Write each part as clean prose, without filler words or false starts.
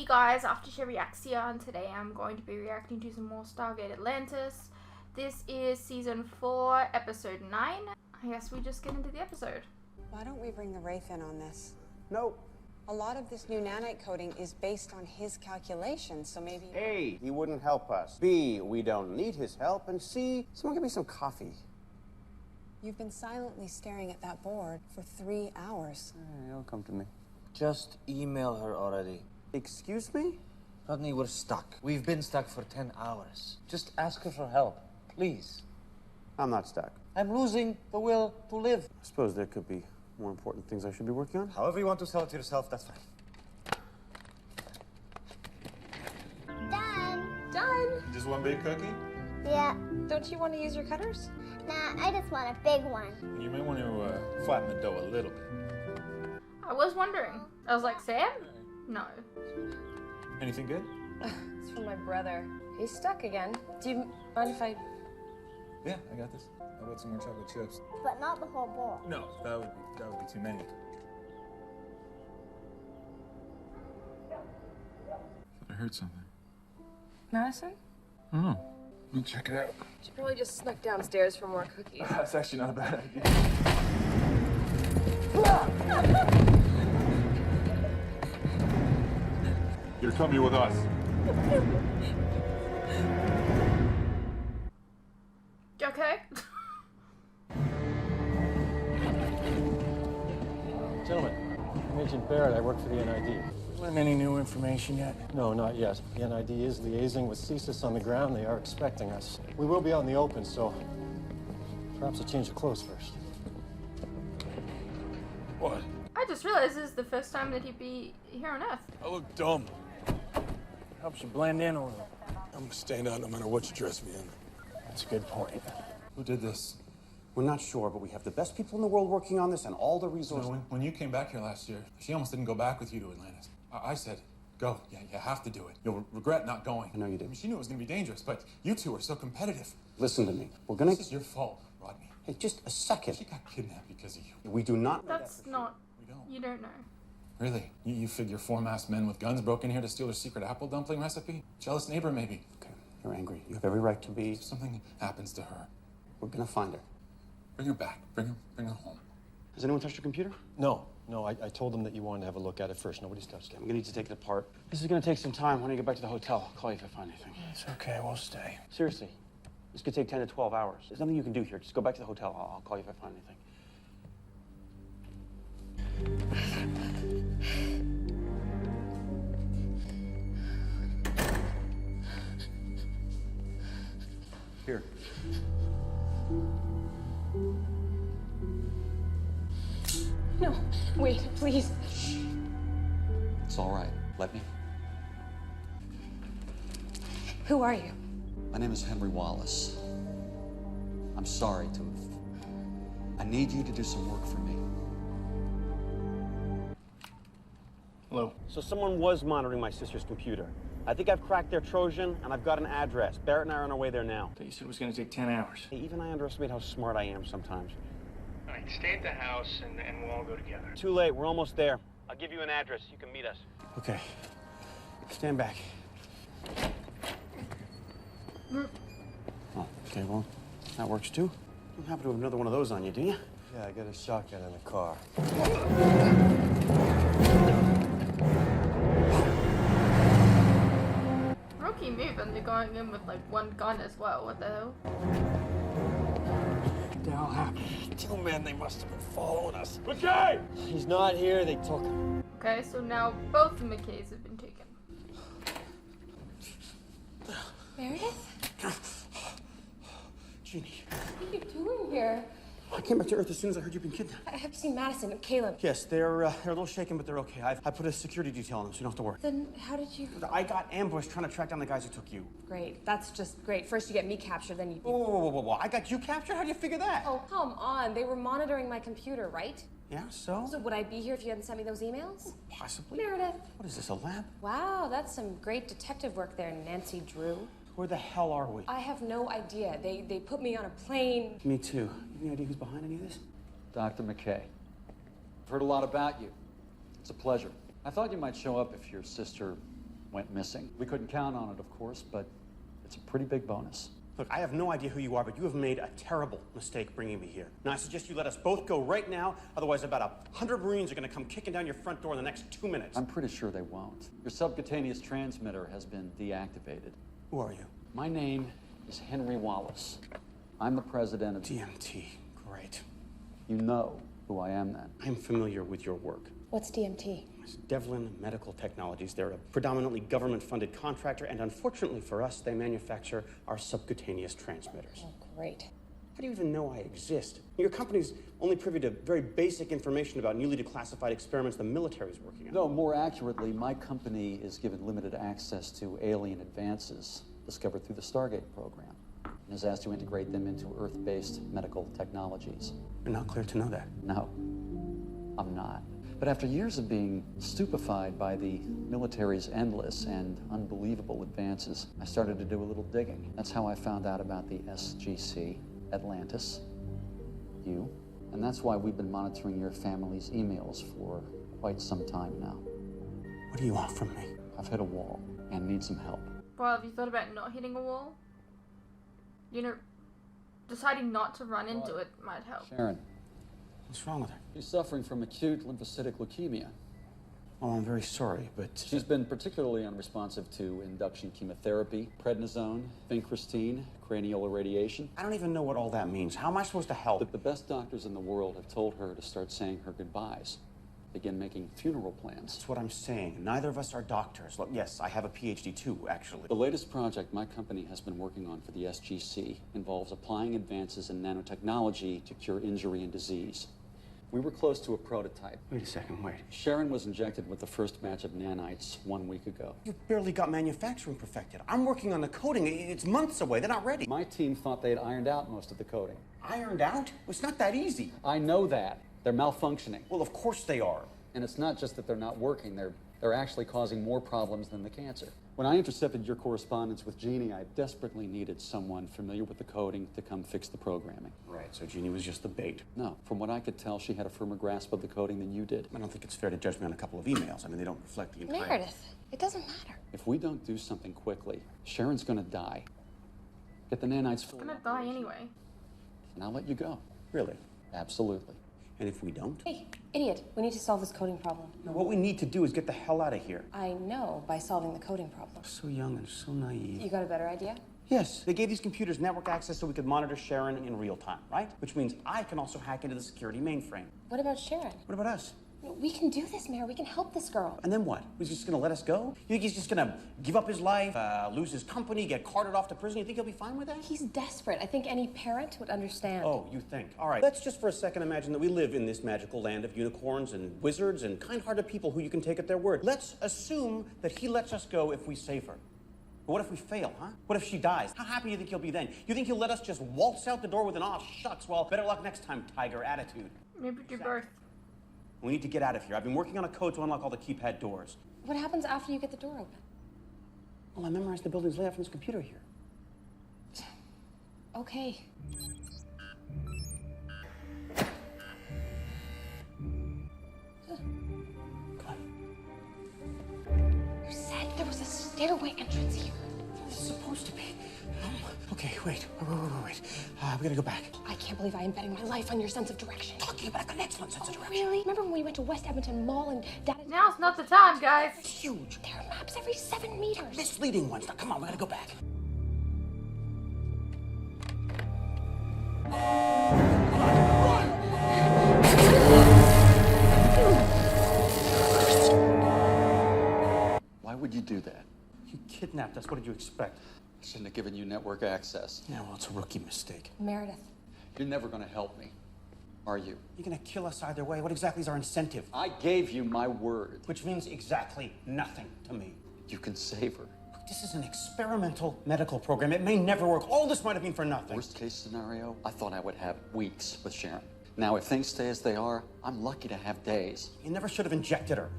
Hey guys, Aftershare Reacts here, and today I'm going to be reacting to some more Stargate Atlantis. This is Season 4, Episode 9. I guess we just get into the episode. Why don't we bring the Wraith in on this? Nope. A lot of this new nanite coding is based on his calculations, so maybe... A, he wouldn't help us. B, we don't need his help. And C, someone give me some coffee. You've been silently staring at that board for 3 hours. He'll come to me. Just email her already. Excuse me? Rodney, we're stuck. We've been stuck for 10 hours. Just ask her for help, please. I'm not stuck. I'm losing the will to live. I suppose there could be more important things I should be working on. However you want to sell it to yourself, that's fine. Done. Just one big cookie? Yeah. Don't you want to use your cutters? Nah, I just want a big one. You may want to flatten the dough a little bit. I was wondering. I was like, Sam? No. Anything good? It's from my brother. He's stuck again. Do you mind if I... Yeah, I got this. How about some more chocolate chips? But not the whole bowl. No, that would be too many. I heard something. Madison? I don't know. Let me check it out. She probably just snuck downstairs for more cookies. That's actually not a bad idea. You're coming with us. You okay? Gentlemen, I'm Agent Barrett. I work for the NID. Learned any new information yet? No, not yet. The NID is liaising with CSIS on the ground. They are expecting us. We will be out in the open, so perhaps a change of clothes first. What? I just realized this is the first time that he'd be here on Earth. I look dumb. Helps you blend in a little. I'm gonna stand out no matter what you dress me in. That's a good point. Who did this? We're not sure, but we have the best people in the world working on this and all the So resources. when you came back here last year, she almost didn't go back with you to Atlantis. I said, go. Yeah, you have to do it. You'll regret not going. I know you did. I mean, she knew it was going to be dangerous, but you two are so competitive. Listen to me. We're gonna... This is your fault, Rodney. Hey, just a second. She got kidnapped because of you. We do not... That's not... We don't. You don't know. Really? You figure 4 masked men with guns broke in here to steal her secret apple dumpling recipe? Jealous neighbor, maybe. Okay, you're angry. You have every right to be... If something happens to her, We're gonna find her. bring her back. Bring her home. Has anyone touched your computer? No, I told them that you wanted to have a look at it first. Nobody's touched it. I'm gonna need to take it apart. This is gonna take some time. When I get back to the hotel, I'll call you if I find anything. It's okay, we'll stay. Seriously, this could take 10 to 12 hours. There's nothing you can do here. Just go back to the hotel. I'll call you if I find anything. Here. No, wait, please. It's all right. Let me. Who are you? My name is Henry Wallace. I'm sorry to have... I need you to do some work for me. Hello. So someone was monitoring my sister's computer. I think I've cracked their Trojan, and I've got an address. Barrett and I are on our way there now. You said it was gonna take 10 hours. Hey, even I underestimate how smart I am sometimes. All right, stay at the house and we'll all go together. Too late. We're almost there. I'll give you an address. You can meet us. Okay. Stand back. Oh, okay, well, that works too. You don't happen to have another one of those on you, do you? Yeah, I got a shotgun in the car. Rookie move, and they're going in with like one gun as well. What the hell? What the hell happened? 2 men, they must have been following us. Okay! He's not here. They took him. Okay, so now both the McKays have been taken. Meredith? Jeannie, What are you doing here? I came back to Earth as soon as I heard you've been kidnapped. I have seen Madison and Caleb. Yes, they're a little shaken, but they're okay. I put a security detail on them, so you don't have to worry. Then how did you... I got ambushed trying to track down the guys who took you. Great, that's just great. First you get me captured, then you... Whoa. I got you captured? How do you figure that? Oh, come on. They were monitoring my computer, right? Yeah, so? So would I be here if you hadn't sent me those emails? Possibly. Meredith. What is this, a lab? Wow, that's some great detective work there, Nancy Drew. Where the hell are we? I have no idea. They put me on a plane. Me too. You have any idea who's behind any of this? Dr. McKay. I've heard a lot about you. It's a pleasure. I thought you might show up if your sister went missing. We couldn't count on it, of course, but it's a pretty big bonus. Look, I have no idea who you are, but you have made a terrible mistake bringing me here. Now, I suggest you let us both go right now, otherwise about 100 Marines are going to come kicking down your front door in the next 2 minutes. I'm pretty sure they won't. Your subcutaneous transmitter has been deactivated. Who are you? My name is Henry Wallace. I'm the president of... DMT. Great. You know who I am then. I'm familiar with your work. What's DMT? It's Devlin Medical Technologies. They're a predominantly government-funded contractor, and unfortunately for us, they manufacture our subcutaneous transmitters. Oh, great. How do you even know I exist? Your company's only privy to very basic information about newly declassified experiments the military's working on. No, more accurately, my company is given limited access to alien advances discovered through the Stargate program and is asked to integrate them into Earth-based medical technologies. You're not clear to know that. No, I'm not. But after years of being stupefied by the military's endless and unbelievable advances, I started to do a little digging. That's how I found out about the SGC Atlantis, you, and that's why we've been monitoring your family's emails for quite some time now. What do you want from me? I've hit a wall and need some help. Well, have you thought about not hitting a wall? You know, deciding not to run into it might help. Sharon. What's wrong with her? She's suffering from acute lymphocytic leukemia. Oh, I'm very sorry, but... She's been particularly unresponsive to induction chemotherapy, prednisone, vincristine, cranial irradiation. I don't even know what all that means. How am I supposed to help? The best doctors in the world have told her to start saying her goodbyes, begin making funeral plans. That's what I'm saying. Neither of us are doctors. Look, yes, I have a PhD too, actually. The latest project my company has been working on for the SGC involves applying advances in nanotechnology to cure injury and disease. We were close to a prototype. Wait a second, wait. Sharon was injected with the first batch of nanites 1 week ago. You barely got manufacturing perfected. I'm working on the coding. It's months away. They're not ready. My team thought they'd ironed out most of the coding. Ironed out? Well, it's not that easy. I know that. They're malfunctioning. Well, of course they are. And it's not just that they're not working, they're actually causing more problems than the cancer. When I intercepted your correspondence with Jeannie, I desperately needed someone familiar with the coding to come fix the programming. Right, so Jeannie was just the bait. No, from what I could tell, she had a firmer grasp of the coding than you did. I don't think it's fair to judge me on a couple of emails. I mean, they don't reflect the entire... Meredith, it doesn't matter. If we don't do something quickly, Sharon's gonna die. Get the nanites fully Gonna die anyway. and I'll let you go. Really? Absolutely. And if we don't? Hey, idiot, we need to solve this coding problem. No, what we need to do is get the hell out of here. I know, by solving the coding problem. So young and so naive. You got a better idea? Yes, they gave these computers network access so we could monitor Sharon in real time, right? Which means I can also hack into the security mainframe. What about Sharon? What about us? We can do this, Mayor. We can help this girl. And then what? He's just gonna let us go? You think he's just gonna give up his life, lose his company, get carted off to prison? You think he'll be fine with that? He's desperate. I think any parent would understand. Oh, you think? All right, let's just for a second imagine that we live in this magical land of unicorns and wizards and kind-hearted people who you can take at their word. Let's assume that he lets us go if we save her. But what if we fail, huh? What if she dies? How happy do you think he'll be then? You think he'll let us just waltz out the door with an "aw, shucks, well, better luck next time, tiger" attitude? Maybe do both. We need to get out of here. I've been working on a code to unlock all the keypad doors. What happens after you get the door open? Well, I memorized the building's layout from this computer here. Okay. Come on. You said there was a stairway entrance here. It's supposed to be. Okay, wait. We gotta go back. I can't believe I am betting my life on your sense of direction. Talking about an excellent sense of direction. Really? Remember when we went to West Edmonton Mall and Dad... Now's not the time, guys. It's huge. There are maps every 7 meters. Misleading ones. Now, come on, we gotta go back. Why would you do that? You kidnapped us. What did you expect? I shouldn't have given you network access. Yeah, well, it's a rookie mistake. Meredith. You're never gonna help me, are you? You're gonna kill us either way. What exactly is our incentive? I gave you my word. Which means exactly nothing to me. You can save her. Look, this is an experimental medical program. It may never work. All this might have been for nothing. Worst case scenario, I thought I would have weeks with Sharon. Now, if things stay as they are, I'm lucky to have days. You never should have injected her.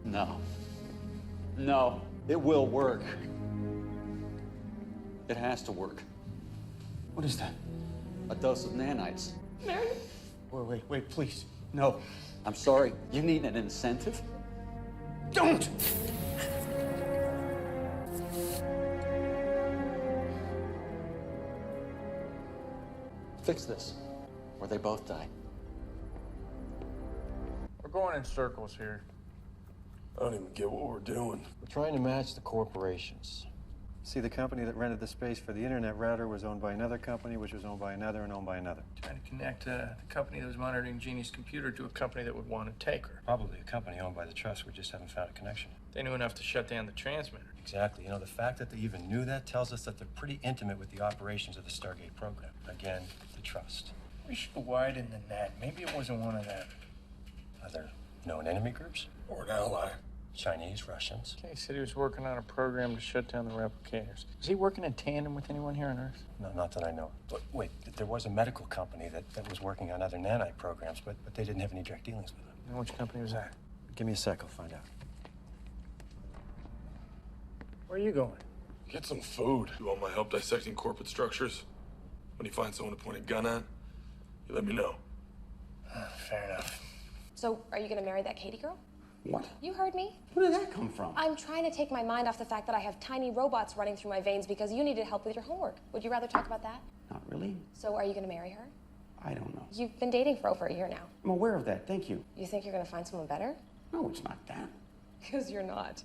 No. No, it will work. It has to work. What is that? A dose of nanites. Meredith. Wait, please. No. I'm sorry, you need an incentive? Don't! Fix this, or they both die. We're going in circles here. I don't even get what we're doing. We're trying to match the corporations. See, the company that rented the space for the internet router was owned by another company, which was owned by another and owned by another. Trying to connect the company that was monitoring Jeannie's computer to a company that would want to take her. Probably a company owned by the trust. We just haven't found a connection. They knew enough to shut down the transmitter. Exactly. You know, the fact that they even knew that tells us that they're pretty intimate with the operations of the Stargate program. Again, the trust. We should widen the net. Maybe it wasn't one of them. Are there known enemy groups? Or an ally. Chinese, Russians. Okay, he said he was working on a program to shut down the replicators. Is he working in tandem with anyone here on Earth? No, not that I know. But wait, there was a medical company that was working on other nanite programs, but they didn't have any direct dealings with them. And which company was that? Give me a sec, I'll find out. Where are you going? Get some food. You want my help dissecting corporate structures? When you find someone to point a gun at, you let me know. Fair enough. So, are you gonna marry that Katie girl? What? You heard me. Where did that come from? I'm trying to take my mind off the fact that I have tiny robots running through my veins because you needed help with your homework. Would you rather talk about that? Not really. So, are you gonna marry her? I don't know. You've been dating for over a year now. I'm aware of that, thank you. You think you're gonna find someone better? No, it's not that. Because you're not.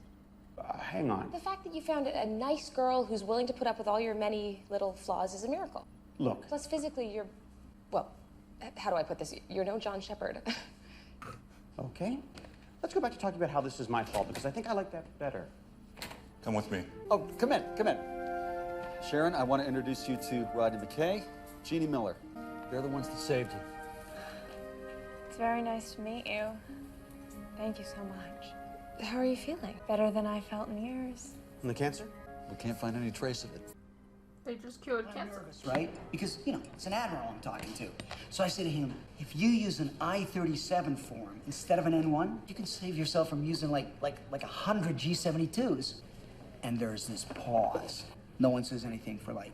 Hang on. The fact that you found a nice girl who's willing to put up with all your many little flaws is a miracle. Look. Plus, physically, you're, well, how do I put this? You're no John Sheppard. Okay. Let's go back to talking about how this is my fault, because I think I like that better. Come with me. Oh, come in, come in. Sharon, I want to introduce you to Rodney McKay, Jeannie Miller. They're the ones that saved you. It's very nice to meet you. Thank you so much. How are you feeling? Better than I felt in years. And the cancer? We can't find any trace of it. They just cured cancer. Right? Because, you know, it's an admiral I'm talking to. So I say to him, if you use an I-37 form instead of an N1, you can save yourself from using like 100 G-72s. And there's this pause. No one says anything for I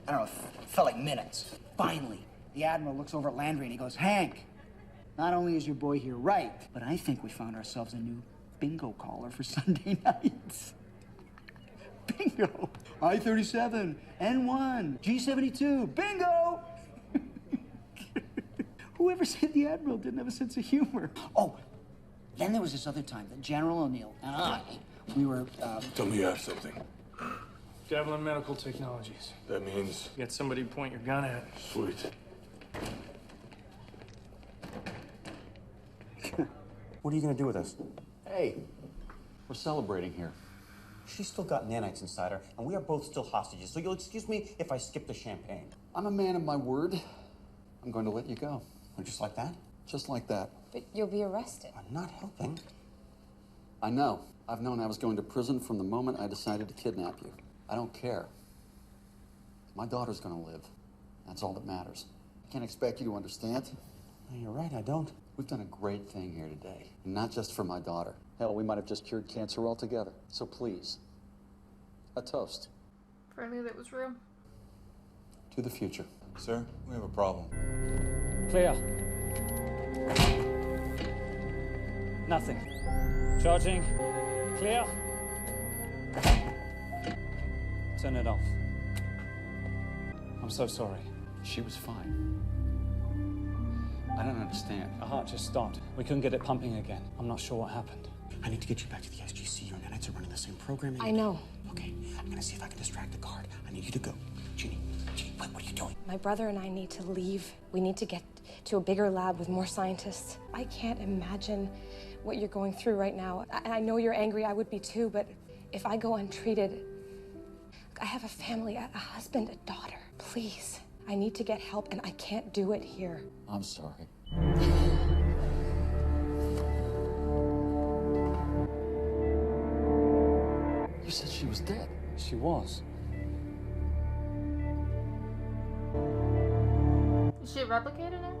don't know, felt like minutes. Finally, the admiral looks over at Landry and he goes, Hank, not only is your boy here right, but I think we found ourselves a new bingo caller for Sunday nights. Bingo! I-37, N1, G-72, bingo! Whoever said the Admiral didn't have a sense of humor. Oh, then there was this other time that General O'Neill and I, we were, Tell me you have something. Devlin Medical Technologies. That means? You got somebody to point your gun at. Sweet. What are you gonna do with us? Hey, we're celebrating here. She's still got nanites inside her, and we are both still hostages, so you'll excuse me if I skip the champagne. I'm a man of my word. I'm going to let you go. Just like that? Just like that. But you'll be arrested. I'm not helping. I know. I've known I was going to prison from the moment I decided to kidnap you. I don't care. My daughter's going to live. That's all that matters. I can't expect you to understand. You're right, I don't. We've done a great thing here today. And not just for my daughter. Hell, we might have just cured cancer altogether. So please, a toast. For anything that was real. To the future. Sir, we have a problem. Clear. Nothing. Charging. Clear. Turn it off. I'm so sorry. She was fine. I don't understand. Her heart just stopped. We couldn't get it pumping again. I'm not sure what happened. I need to get you back to the SGC. Your nanites are running the same programming. I know. Okay, I'm gonna see if I can distract the guard. I need you to go. Jeannie, what are you doing? My brother and I need to leave. We need to get to a bigger lab with more scientists. I can't imagine what you're going through right now. I know you're angry, I would be too, but if I go untreated, I have a family, a husband, a daughter. Please, I need to get help and I can't do it here. I'm sorry. You said she was dead. She was. Is she replicated now?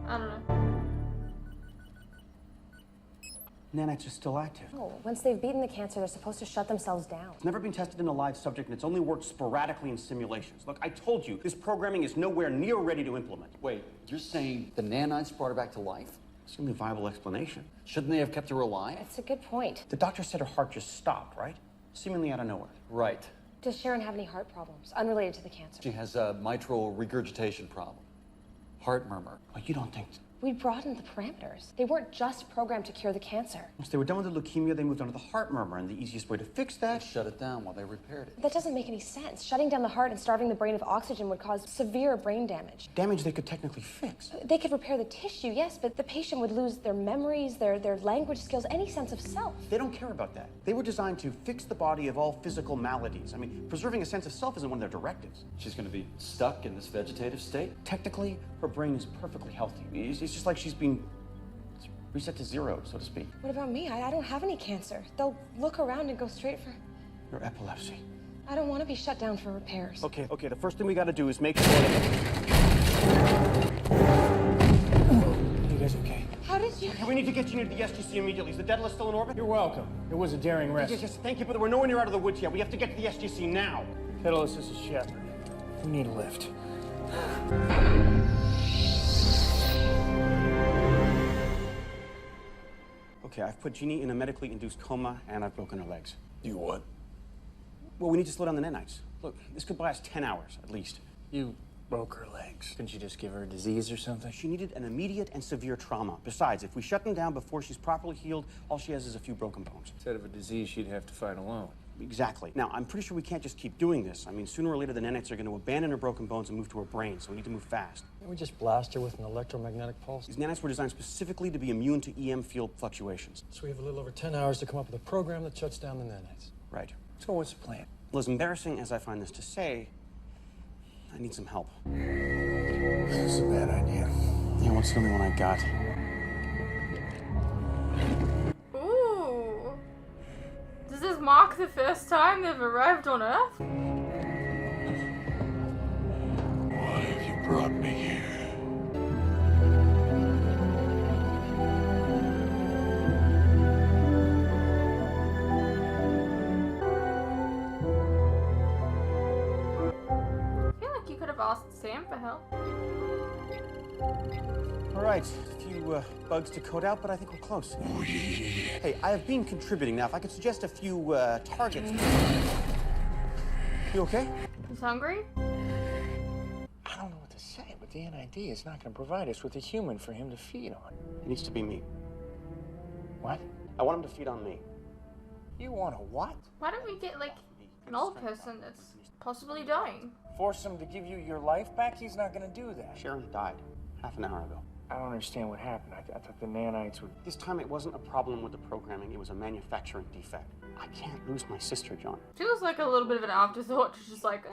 I don't know. Nanites are still active. Oh, once they've beaten the cancer, they're supposed to shut themselves down. It's never been tested in a live subject, and it's only worked sporadically in simulations. Look, I told you, this programming is nowhere near ready to implement. Wait, you're saying the nanites brought her back to life? It's the only viable explanation. Shouldn't they have kept her alive? It's a good point. The doctor said her heart just stopped, right? Seemingly out of nowhere. Right. Does Sharon have any heart problems unrelated to the cancer? She has a mitral regurgitation problem. Heart murmur. Oh, you don't think... We broadened the parameters. They weren't just programmed to cure the cancer. Once they were done with the leukemia, they moved on to the heart murmur, and the easiest way to fix that... Shut it down while they repaired it. That doesn't make any sense. Shutting down the heart and starving the brain of oxygen would cause severe brain damage. Damage they could technically fix. They could repair the tissue, yes, but the patient would lose their memories, their language skills, any sense of self. They don't care about that. They were designed to fix the body of all physical maladies. I mean, preserving a sense of self isn't one of their directives. She's going to be stuck in this vegetative state? Technically, her brain is perfectly healthy. It's just like she's been reset to zero, so to speak. What about me? I don't have any cancer. They'll look around and go straight for... Your epilepsy. I don't want to be shut down for repairs. Okay, the first thing we gotta do is make sure that... You guys okay? How did you... Okay, we need to get you into the SGC immediately. Is the Daedalus still in orbit? You're welcome. It was a daring rescue. Yes, thank you, but we're nowhere near out of the woods yet. We have to get to the SGC now. Daedalus, this is Sheppard. We need a lift. Okay, I've put Jeannie in a medically induced coma, and I've broken her legs. You what? Well, we need to slow down the nanites. Look, this could buy us 10 hours, at least. You broke her legs. Couldn't you just give her a disease or something? She needed an immediate and severe trauma. Besides, if we shut them down before she's properly healed, all she has is a few broken bones. Instead of a disease she'd have to fight alone. Exactly. Now, I'm pretty sure we can't just keep doing this. I mean, sooner or later, the nanites are going to abandon her broken bones and move to her brain, so we need to move fast. Can't we just blast her with an electromagnetic pulse? These nanites were designed specifically to be immune to EM field fluctuations. So we have a little over 10 hours to come up with a program that shuts down the nanites. Right. So what's the plan? Well, as embarrassing as I find this to say, I need some help. This is a bad idea. Yeah, what's the only one I got? Ooh. Does this mark the first time they've arrived on Earth? Why have you brought me here? I feel like you could have asked Sam for help. All right, a few bugs to code out, but I think we're close. Hey, I have been contributing. Now, if I could suggest a few targets. You okay? He's hungry? I don't know what to say, but the NID is not going to provide us with a human for him to feed on. It needs to be me. What? I want him to feed on me. You want a what? Why don't we get, like, an old person that's possibly dying? Force him to give you your life back? He's not going to do that. Sharon died half an hour ago. I don't understand what happened. I thought the nanites would... This time it wasn't a problem with the programming, it was a manufacturing defect. I can't lose my sister, John. Feels like a little bit of an afterthought. She's just like,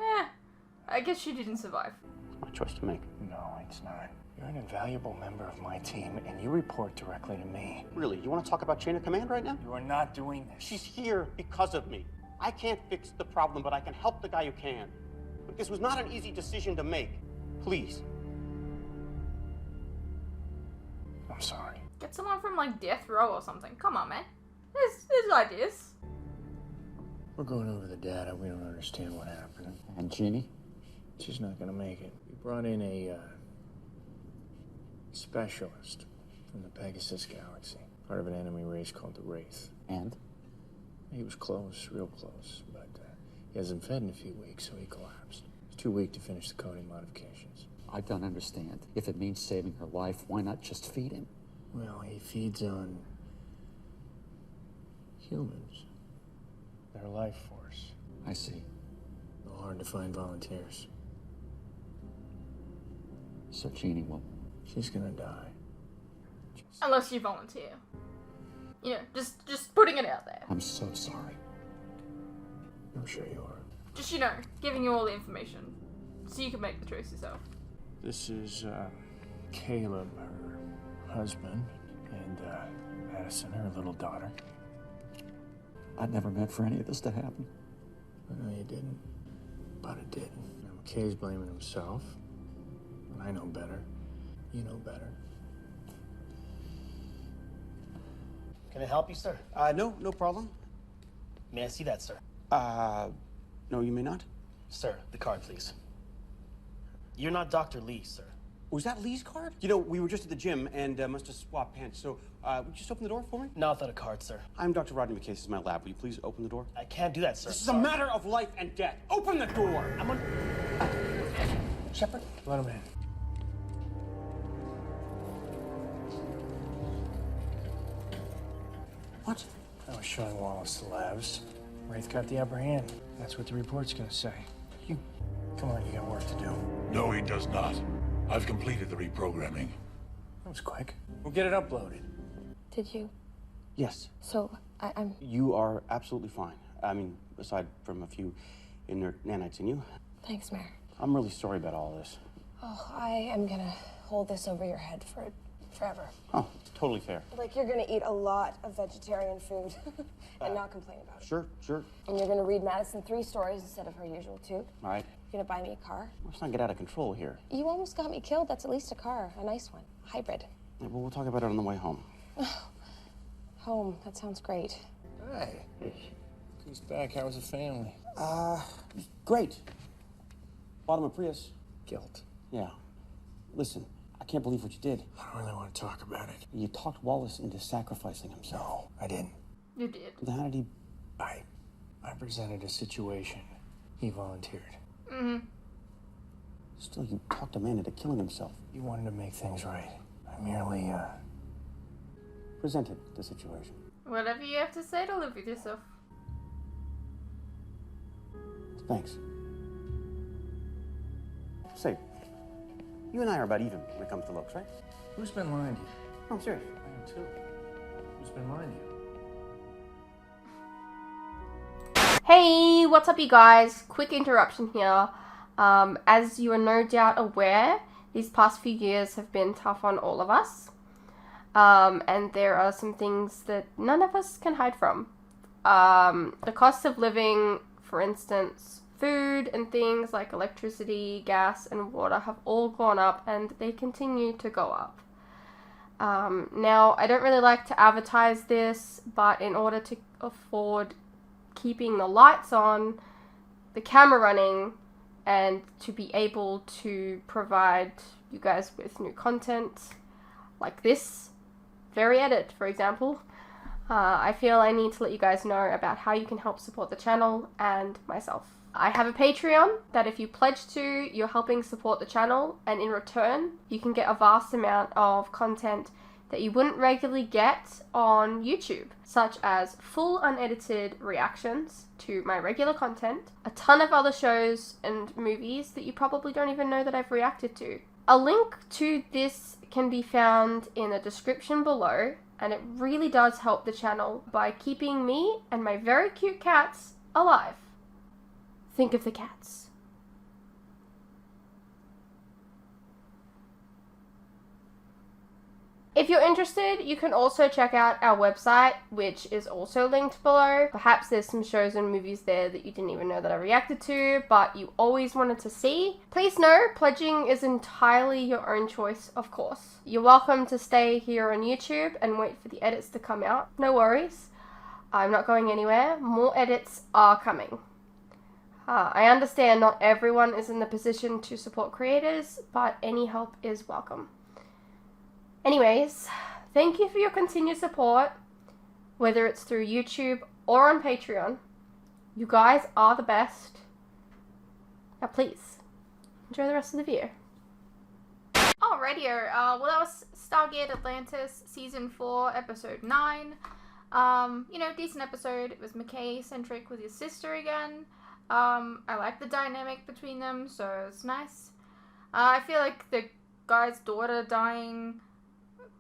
I guess she didn't survive. It's my choice to make. No, it's not. You're an invaluable member of my team, and you report directly to me. Really? You want to talk about chain of command right now? You are not doing this. She's here because of me. I can't fix the problem, but I can help the guy who can. But this was not an easy decision to make. Please. I'm sorry. Get someone from, like, death row or something. Come on, man. There's ideas. We're going over the data. We don't understand what happened. And Jeannie? She's not going to make it. We brought in a specialist from the Pegasus galaxy, part of an enemy race called the Wraith. And? He was close, real close, but he hasn't fed in a few weeks, so he collapsed. He's too weak to finish the coding modifications. I don't understand. If it means saving her life, why not just feed him? Well, he feeds on humans. Their life force. I see. No hard to find volunteers. So Jeannie will... She's gonna die. Unless you volunteer. You know, just putting it out there. I'm so sorry. I'm sure you are. Just, you know, giving you all the information. So you can make the choice yourself. This is, Caleb, her husband, and, Madison, her little daughter. I never meant for any of this to happen. I know you didn't, but it did. Now, McKay's blaming himself, and I know better. You know better. Can I help you, sir? No problem. May I see that, sir? No, you may not. Sir, the card, please. You're not Dr. Lee, sir. Was that Lee's card? You know, we were just at the gym and must have swapped pants. So, would you just open the door for me? Not without a card, sir. I'm Dr. Rodney McKay. This is my lab. Will you please open the door? I can't do that, sir. This is a matter of life and death. Open the door! I'm on... Sheppard? Let him in. What? I was showing Wallace the labs. Wraith got the upper hand. That's what the report's gonna say. Come on, you got work to do. No, he does not. I've completed the reprogramming. That was quick. We'll get it uploaded. Did you? Yes. So, I'm... You are absolutely fine. I mean, aside from a few inert nanites in you. Thanks, Mare. I'm really sorry about all this. Oh, I am gonna hold this over your head for forever. Oh, totally fair. Like, you're gonna eat a lot of vegetarian food and not complain about it. Sure. And you're gonna read Madison 3 stories instead of her usual 2. All right. You're gonna buy me a car. Let's not get out of control here. You almost got me killed. That's at least a car. A nice one. Hybrid. Yeah, well, we'll talk about it on the way home. Home. That sounds great. Hi. Who's back? How was the family? Great. Bottom of Prius. Guilt. Yeah. Listen, I can't believe what you did. I don't really want to talk about it. You talked Wallace into sacrificing himself. No, I didn't. You did. Then how did he... I presented a situation. He volunteered. Mm-hmm. Still, you talked a man into killing himself. You wanted to make things right. I merely, presented the situation. Whatever you have to say to live with yourself. Thanks. Say, you and I are about even when it comes to looks, right? Who's been lying to you? No, I'm serious. I am too. Who's been lying to you? Hey, what's up, you guys? Quick interruption here. As you are no doubt aware, these past few years have been tough on all of us. And there are some things that none of us can hide from. The cost of living, for instance, food and things like electricity, gas, and water have all gone up, and they continue to go up. Now, I don't really like to advertise this, but in order to afford keeping the lights on, the camera running, and to be able to provide you guys with new content like this very edit, for example, I feel I need to let you guys know about how you can help support the channel and myself. I have a Patreon that if you pledge to, you're helping support the channel, and in return you can get a vast amount of content that you wouldn't regularly get on YouTube, such as full unedited reactions to my regular content, a ton of other shows and movies that you probably don't even know that I've reacted to. A link to this can be found in the description below, and it really does help the channel by keeping me and my very cute cats alive. Think of the cats. If you're interested, you can also check out our website, which is also linked below. Perhaps there's some shows and movies there that you didn't even know that I reacted to, but you always wanted to see. Please know, pledging is entirely your own choice, of course. You're welcome to stay here on YouTube and wait for the edits to come out. No worries. I'm not going anywhere. More edits are coming. I understand not everyone is in the position to support creators, but any help is welcome. Anyways, thank you for your continued support, whether it's through YouTube or on Patreon. You guys are the best. Now please, enjoy the rest of the video. Alrighty, well that was Stargate Atlantis Season 4, Episode 9. Decent episode. It was McKay-centric with his sister again. I like the dynamic between them, so it's nice. I feel like the guy's daughter dying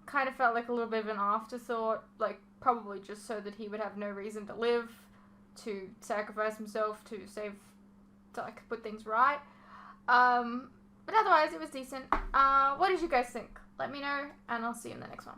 kind of felt like a little bit of an afterthought, like probably just so that he would have no reason to live, to sacrifice himself to like put things right. But otherwise it was decent. What did you guys think? Let me know, and I'll see you in the next one.